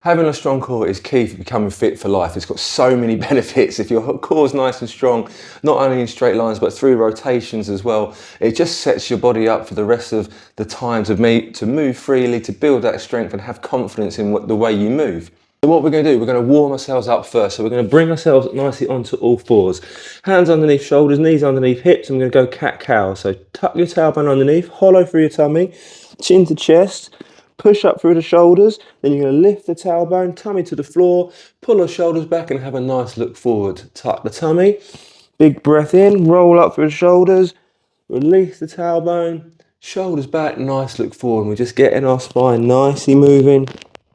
Having a strong core is key for becoming fit for life. It's got so many benefits. If your core is nice and strong, not only in straight lines, but through rotations as well, it just sets your body up for the rest of the time to move freely, to build that strength and have confidence in the way you move. So what we're going to do, we're going to warm ourselves up first. So we're going to bring ourselves nicely onto all fours. Hands underneath shoulders, knees underneath hips. And we're going to go cat-cow. So tuck your tailbone underneath, hollow through your tummy, chin to chest. Push up through the shoulders, then you're going to lift the tailbone, tummy to the floor, pull the shoulders back and have a nice look forward. Tuck the tummy, big breath in, roll up through the shoulders, release the tailbone, shoulders back, nice look forward. And we're just getting our spine nicely moving,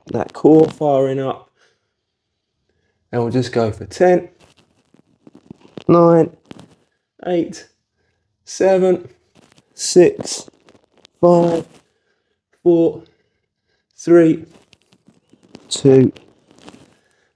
that core firing up. And we'll just go for 10, 9, 8, 7, 6, 5, 4, 3, 2,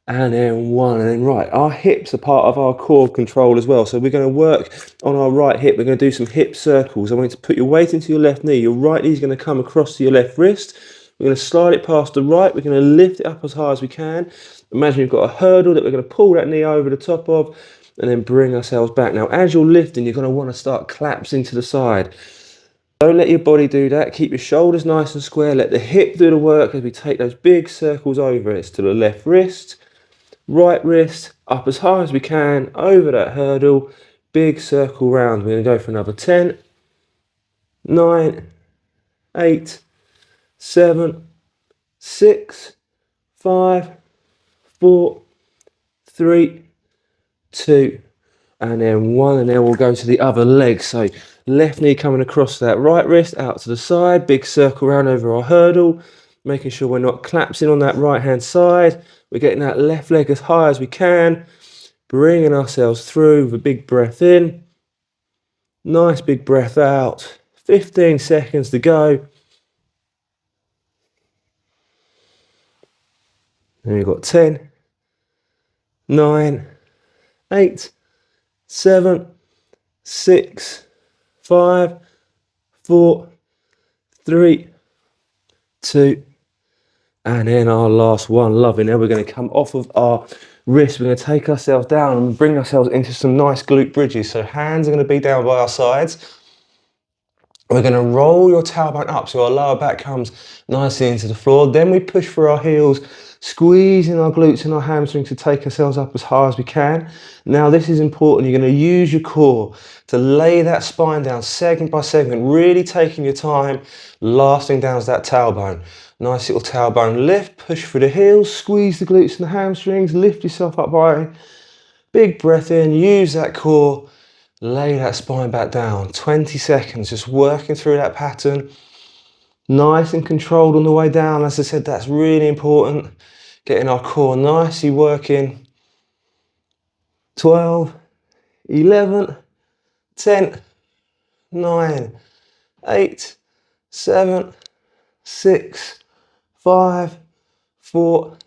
and then 1, and then right. Our hips are part of our core control as well. So we're going to work on our right hip. We're going to do some hip circles. I want you to put your weight into your left knee. Your right knee is going to come across to your left wrist. We're going to slide it past the right. We're going to lift it up as high as we can. Imagine you've got a hurdle that we're going to pull that knee over the top of and then bring ourselves back. Now, as you're lifting, you're going to want to start collapsing to the side. Don't let your body do that. Keep your shoulders nice and square. Let the hip do the work as we take those big circles over. It's to the left wrist, right wrist, up as high as we can, over that hurdle, big circle round. We're going to go for another 10, 9, 8, 7, 6, 5, 4, 3, 2, and then 1, and then we'll go to the other leg. So left knee coming across that right wrist, out to the side, big circle round over our hurdle, making sure we're not collapsing on that right hand side. We're getting that left leg as high as we can, bringing ourselves through with a big breath in, nice big breath out, 15 seconds to go. And we've got 10, 9, 8, 7, 6, 5, 4, 3, 2, and then our last one. Lovely. Now we're going to come off of our wrist. We're going to take ourselves down and bring ourselves into some nice glute bridges. So hands are going to be down by our sides. We're going to roll your tailbone up so our lower back comes nicely into the floor. Then we push through our heels, squeezing our glutes and our hamstrings to take ourselves up as high as we can. Now this is important. You're going to use your core to lay that spine down segment by segment, really taking your time, lasting down to that tailbone. Nice little tailbone lift, push through the heels, squeeze the glutes and the hamstrings, lift yourself up high. Big breath in, use that core. Lay that spine back down, 20 seconds, just working through that pattern. Nice and controlled on the way down. As I said, that's really important. Getting our core nicely working. 12, 11, 10, 9, 8, 7, 6, 5, 4,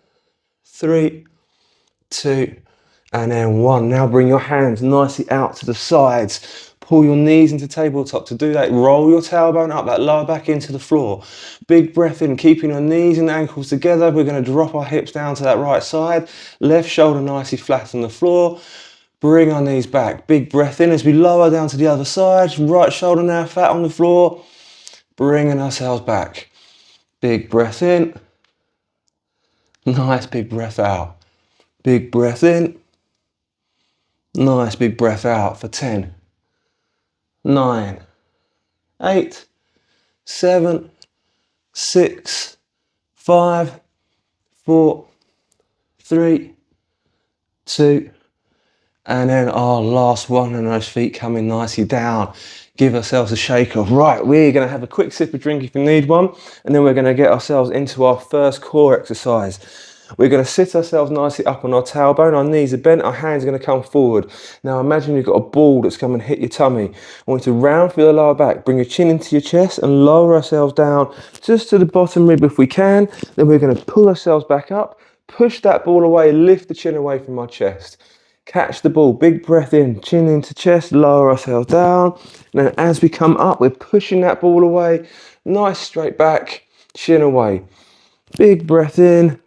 3, 2, and then 1. Now bring your hands nicely out to the sides. Pull your knees into tabletop. To do that, roll your tailbone up, that lower back into the floor. Big breath in, keeping your knees and ankles together. We're going to drop our hips down to that right side. Left shoulder nicely flat on the floor. Bring our knees back. Big breath in as we lower down to the other side. Right shoulder now flat on the floor. Bringing ourselves back. Big breath in. Nice big breath out. Big breath in. Nice big breath out for 10, 9, 8, 7, 6, 5, 4, 3, 2, and then our last one, and those feet coming nicely down. Give ourselves a shake off. Right, we're going to have a quick sip of drink if you need one, and then we're going to get ourselves into our first core exercise. We're going to sit ourselves nicely up on our tailbone, our knees are bent, our hands are going to come forward. Now imagine you've got a ball that's coming to hit your tummy. I want you to round through the lower back, bring your chin into your chest and lower ourselves down just to the bottom rib if we can. Then we're going to pull ourselves back up, push that ball away, lift the chin away from our chest. Catch the ball, big breath in, chin into chest, lower ourselves down. And then as we come up, we're pushing that ball away, nice straight back, chin away. Big breath in.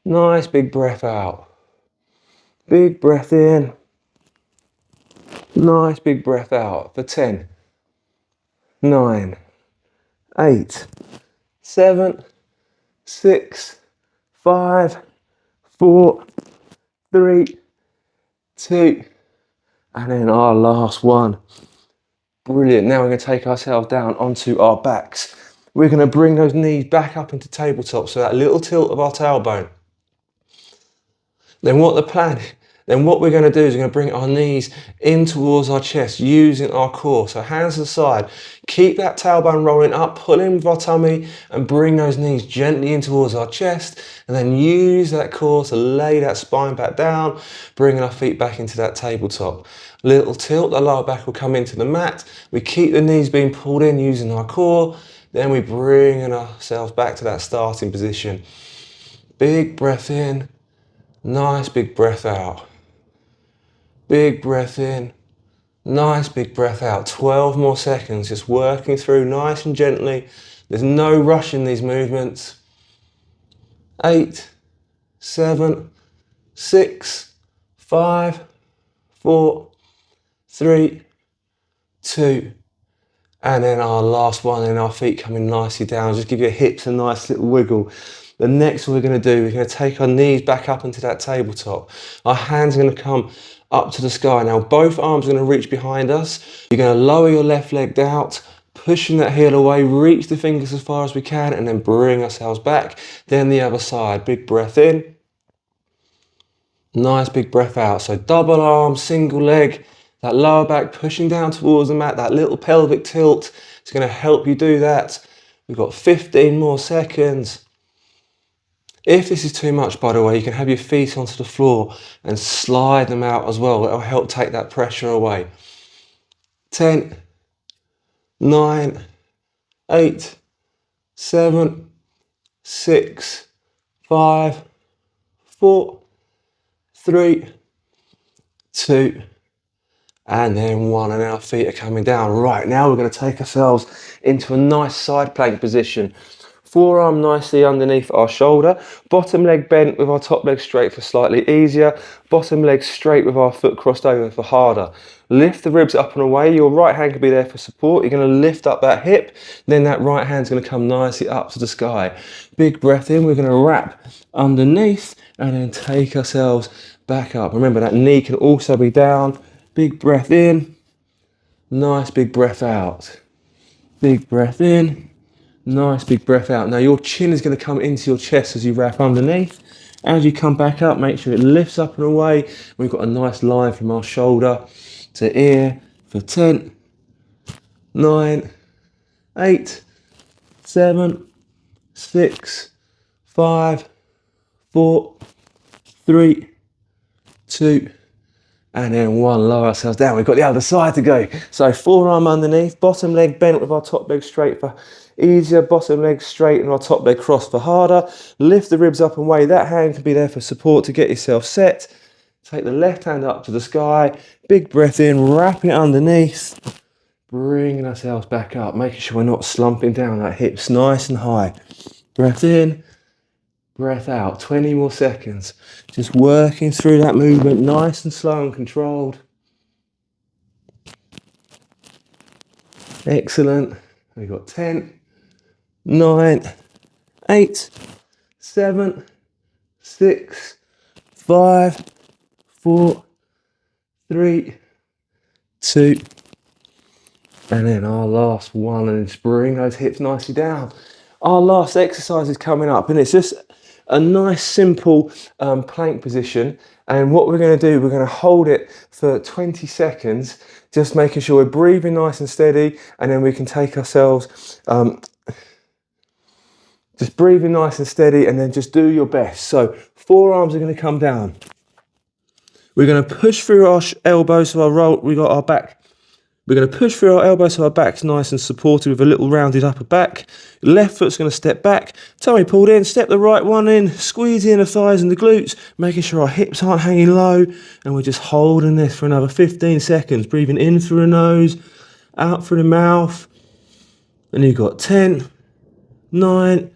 Nice big breath out. Big breath in. Nice big breath out for 10, 9, 8, 7, 6, 5, 4, 3, 2, and then our last one. Brilliant. Now we're going to take ourselves down onto our backs. We're going to bring those knees back up into tabletop, so that little tilt of our tailbone. Then what we're going to do is we're going to bring our knees in towards our chest using our core. So hands to the side, keep that tailbone rolling up, pull in with our tummy and bring those knees gently in towards our chest, and then use that core to lay that spine back down, bringing our feet back into that tabletop. Little tilt, the lower back will come into the mat. We keep the knees being pulled in using our core, then we bring ourselves back to that starting position. Big breath in. Nice big breath out. Big breath in. Nice big breath out. 12 more seconds, just working through nice and gently. There's no rush in these movements. 8, 7, 6, 5, 4, 3, 2, and then our last one, and our feet coming nicely down. Just give your hips a nice little wiggle. The next one we're going to do, we're going to take our knees back up into that tabletop. Our hands are going to come up to the sky. Now both arms are going to reach behind us. You're going to lower your left leg out, pushing that heel away, reach the fingers as far as we can, and then bring ourselves back. Then the other side, big breath in. Nice big breath out. So double arm, single leg, that lower back pushing down towards the mat, that little pelvic tilt. It's going to help you do that. We've got 15 more seconds. If this is too much, by the way, you can have your feet onto the floor and slide them out as well. It'll help take that pressure away. 10, 9, 8, 7, 6, 5, 4, 3, 2, and then 1, and our feet are coming down. Right, now we're going to take ourselves into a nice side plank position. Forearm nicely underneath our shoulder, bottom leg bent with our top leg straight for slightly easier, bottom leg straight with our foot crossed over for harder. Lift the ribs up and away, your right hand can be there for support. You're going to lift up that hip, then that right hand's going to come nicely up to the sky. Big breath in, we're going to wrap underneath and then take ourselves back up. Remember that knee can also be down. Big breath in, nice big breath out. Big breath in. Nice big breath out. Now your chin is going to come into your chest as you wrap underneath. As you come back up, make sure it lifts up and away. We've got a nice line from our shoulder to ear for 10, 9, 8, 7, 6, 5, 4, 3, 2, and then 1. Lower ourselves down. We've got the other side to go. So forearm underneath, bottom leg bent with our top leg straight for easier, bottom leg straight and our top leg crossed for harder. Lift the ribs up and away. That hand can be there for support to get yourself set. Take the left hand up to the sky. Big breath in, wrap it underneath. Bringing ourselves back up, making sure we're not slumping down, that hips nice and high. Breath in. Breath out, 20 more seconds. Just working through that movement, nice and slow and controlled. Excellent. We've got 10, 9, 8, 7, 6, 5, 4, 3, 2, and then our last one, and just bring those hips nicely down. Our last exercise is coming up, and it's just a nice simple plank position. And what we're going to do, we're going to hold it for 20 seconds, just making sure we're breathing nice and steady, and then we can take ourselves, just breathing nice and steady, and then just do your best. So forearms are going to come down. We're going to push through our elbows, so we got our back. We're going to push through our elbows so our back's nice and supported with a little rounded upper back. Left foot's going to step back, tummy pulled in, step the right one in, squeeze in the thighs and the glutes, making sure our hips aren't hanging low, and we're just holding this for another 15 seconds, breathing in through the nose, out through the mouth, and you've got 10, 9,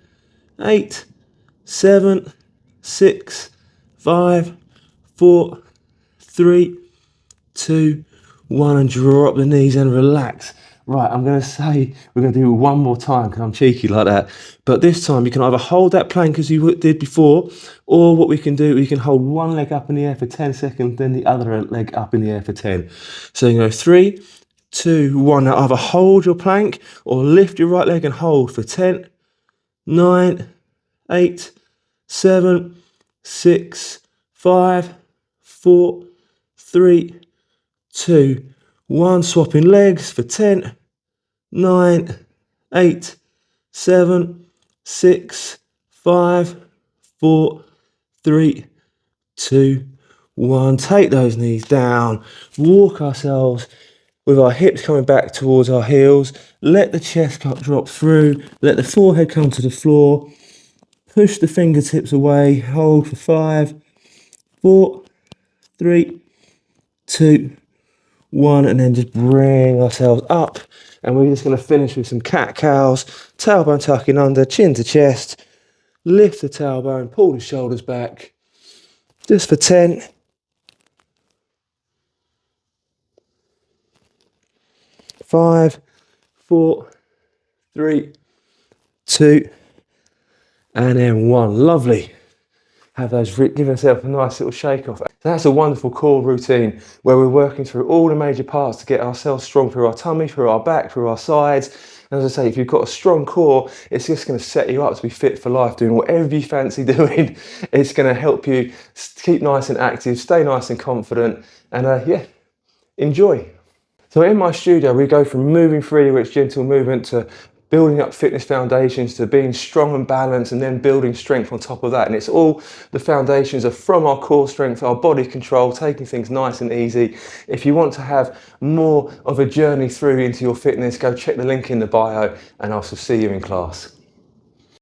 8, 7, 6, 5, 4, 3, 2, 1, and draw up the knees and relax. Right, I'm going to say we're going to do it one more time because I'm cheeky like that. But this time you can either hold that plank as you did before, or what we can do, we can hold one leg up in the air for 10 seconds, then the other leg up in the air for 10. So you go 3, 2, 1. Now either hold your plank or lift your right leg and hold for 10, 9, 8, 7, 6, 5, 4, 3, 2, 1. Swapping legs for 10, 9, 8, 7, 6, 5, 4, 3, 2, 1. Take those knees down. Walk ourselves with our hips coming back towards our heels. Let the chest drop through. Let the forehead come to the floor. Push the fingertips away. Hold for 5, 4, 3, 2, 1, and then just bring ourselves up. And we're just going to finish with some cat-cows. Tailbone tucking under, chin to chest. Lift the tailbone, pull the shoulders back. Just for 10. 5, 4, 3, 2, and then 1. Lovely. Have those, give yourself a nice little shake off. So that's a wonderful core routine where we're working through all the major parts to get ourselves strong through our tummy, through our back, through our sides. And as I say, if you've got a strong core, it's just going to set you up to be fit for life, doing whatever you fancy doing. It's going to help you keep nice and active, stay nice and confident, and yeah, enjoy. So in my studio, we go from moving freely with gentle movement to building up fitness foundations to being strong and balanced, and then building strength on top of that. And it's all, the foundations are from our core strength, our body control, taking things nice and easy. If you want to have more of a journey through into your fitness, go check the link in the bio, and I'll see you in class.